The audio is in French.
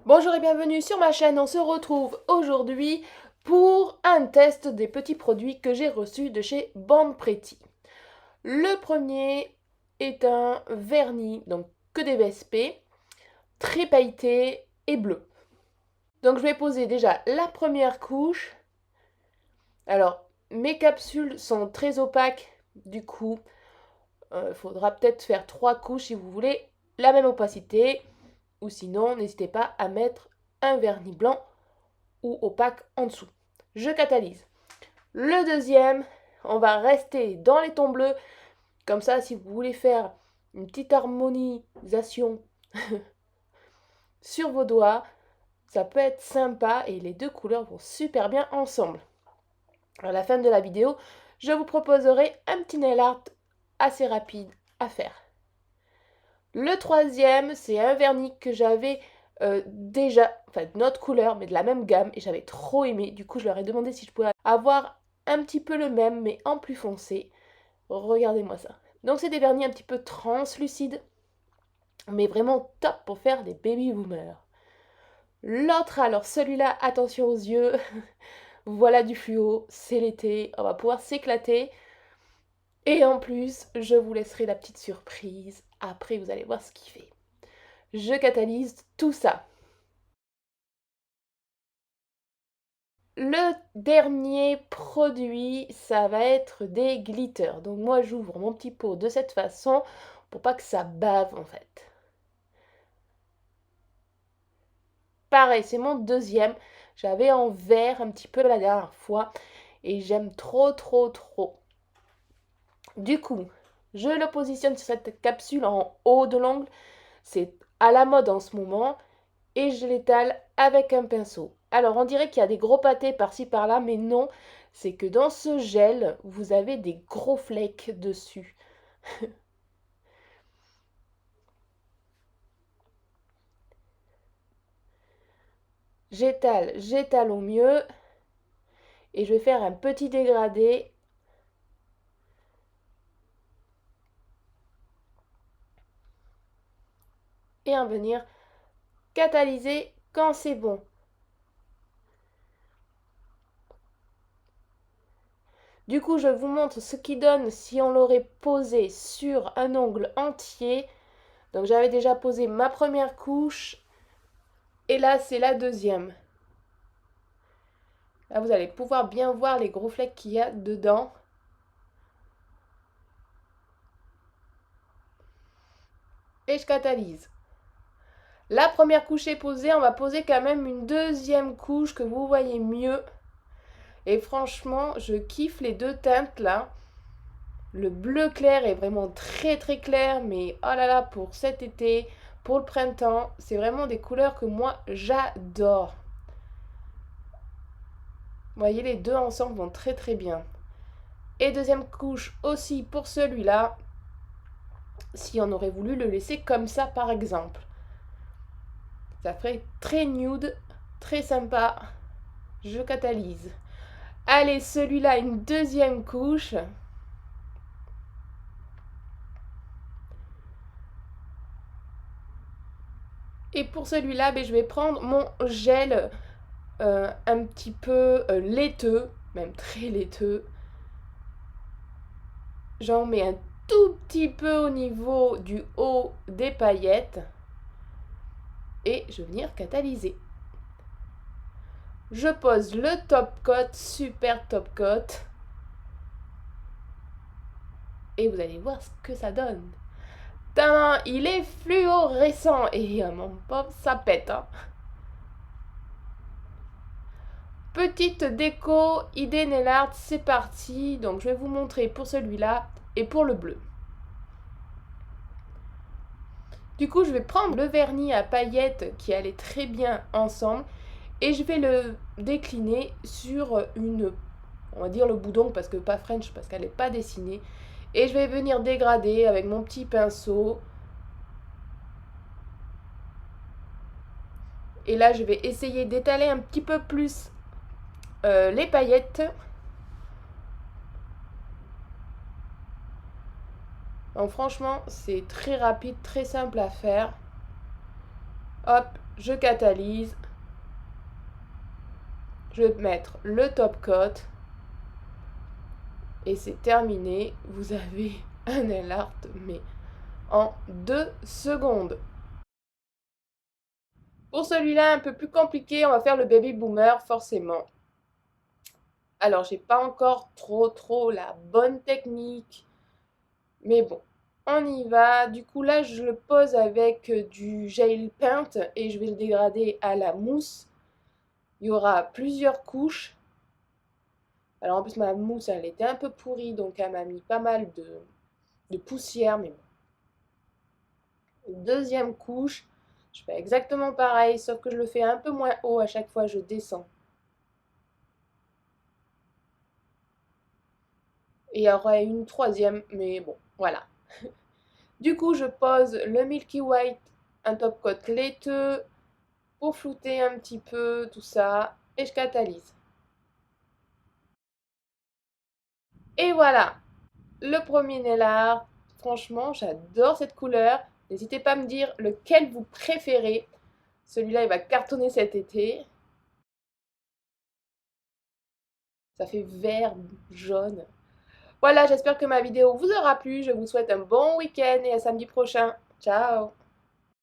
Bonjour et bienvenue sur ma chaîne, on se retrouve aujourd'hui pour un test des petits produits que j'ai reçus de chez Bon Preti. Le premier est un vernis, donc que des VSP, très pailleté et bleu. Donc je vais poser déjà la première couche. Alors mes capsules sont très opaques, du coup il faudra peut-être faire 3 couches si vous voulez la même opacité, ou sinon n'hésitez pas à mettre un vernis blanc ou opaque en dessous. Je catalyse. Le deuxième, on va rester dans les tons bleus. Comme ça, si vous voulez faire une petite harmonisation sur vos doigts, ça peut être sympa et les deux couleurs vont super bien ensemble. À la fin de la vidéo, je vous proposerai un petit nail art assez rapide à faire. Le troisième, c'est un vernis que j'avais déjà, enfin d'une autre couleur, mais de la même gamme, et j'avais trop aimé. Du coup, je leur ai demandé si je pouvais avoir un petit peu le même, mais en plus foncé. Regardez-moi ça. Donc, c'est des vernis un petit peu translucides, mais vraiment top pour faire des baby boomers. L'autre, alors celui-là, attention aux yeux. Voilà du fluo, c'est l'été, on va pouvoir s'éclater. Et en plus, je vous laisserai la petite surprise. Après, vous allez voir ce qu'il fait. Je catalyse tout ça. Le dernier produit, ça va être des glitters. Donc moi, j'ouvre mon petit pot de cette façon pour pas que ça bave en fait. Pareil, c'est mon deuxième. J'avais en vert un petit peu la dernière fois et j'aime trop. Du coup, je le positionne sur cette capsule en haut de l'ongle. C'est à la mode en ce moment. Et je l'étale avec un pinceau. Alors on dirait qu'il y a des gros pâtés par-ci par-là, mais non, c'est que dans ce gel, vous avez des gros flakes dessus. J'étale au mieux et je vais faire un petit dégradé. Et en venir catalyser quand c'est bon. Du coup, je vous montre ce qui donne si on l'aurait posé sur un ongle entier. Donc j'avais déjà posé ma première couche et là c'est la deuxième. Là vous allez pouvoir bien voir les gros flakes qu'il y a dedans. Et je catalyse. La première couche est posée, on va poser quand même une deuxième couche que vous voyez mieux. Et franchement, je kiffe les deux teintes là. Le bleu clair est vraiment très clair, mais oh là là, pour cet été, pour le printemps, c'est vraiment des couleurs que moi j'adore. Vous voyez, les deux ensemble vont très bien. Et deuxième couche aussi pour celui-là, si on aurait voulu le laisser comme ça par exemple. Ça ferait très nude, très sympa. Je catalyse. Allez, celui-là, une deuxième couche. Et pour celui-là, je vais prendre mon gel un petit peu laiteux, même très laiteux. J'en mets un tout petit peu au niveau du haut des paillettes. Et je vais venir catalyser. Je pose le top coat, super top coat. Et vous allez voir ce que ça donne. Tain, il est fluorescent. Et mon pauvre, ça pète. Hein. Petite déco, idée nail art, c'est parti. Donc je vais vous montrer pour celui-là et pour le bleu. Du coup, je vais prendre le vernis à paillettes qui allait très bien ensemble et je vais le décliner sur une, on va dire le boudon parce que pas French parce qu'elle n'est pas dessinée. Et je vais venir dégrader avec mon petit pinceau. Et là, je vais essayer d'étaler un petit peu plus les paillettes. Donc franchement, c'est très rapide, très simple à faire. Hop, je catalyse, je vais mettre le top coat et c'est terminé. Vous avez un nail art mais en 2 secondes. Pour celui-là un peu plus compliqué, on va faire le baby boomer forcément. Alors j'ai pas encore trop la bonne technique, mais bon, on y va. Du coup là je le pose avec du gel paint et je vais le dégrader à la mousse. Il y aura plusieurs couches. Alors en plus ma mousse elle était un peu pourrie donc elle m'a mis pas mal de poussière. Mais bon. Deuxième couche, je fais exactement pareil sauf que je le fais un peu moins haut à chaque fois je descends. Et il y aura une troisième mais bon voilà. Du coup je pose le Milky White, un top coat laiteux pour flouter un petit peu tout ça et je catalyse. Et voilà, le premier nail art. Franchement, j'adore cette couleur. N'hésitez pas à me dire lequel vous préférez. Celui-là, il va cartonner cet été. Ça fait vert, jaune. Voilà, j'espère que ma vidéo vous aura plu. Je vous souhaite un bon week-end et à samedi prochain. Ciao!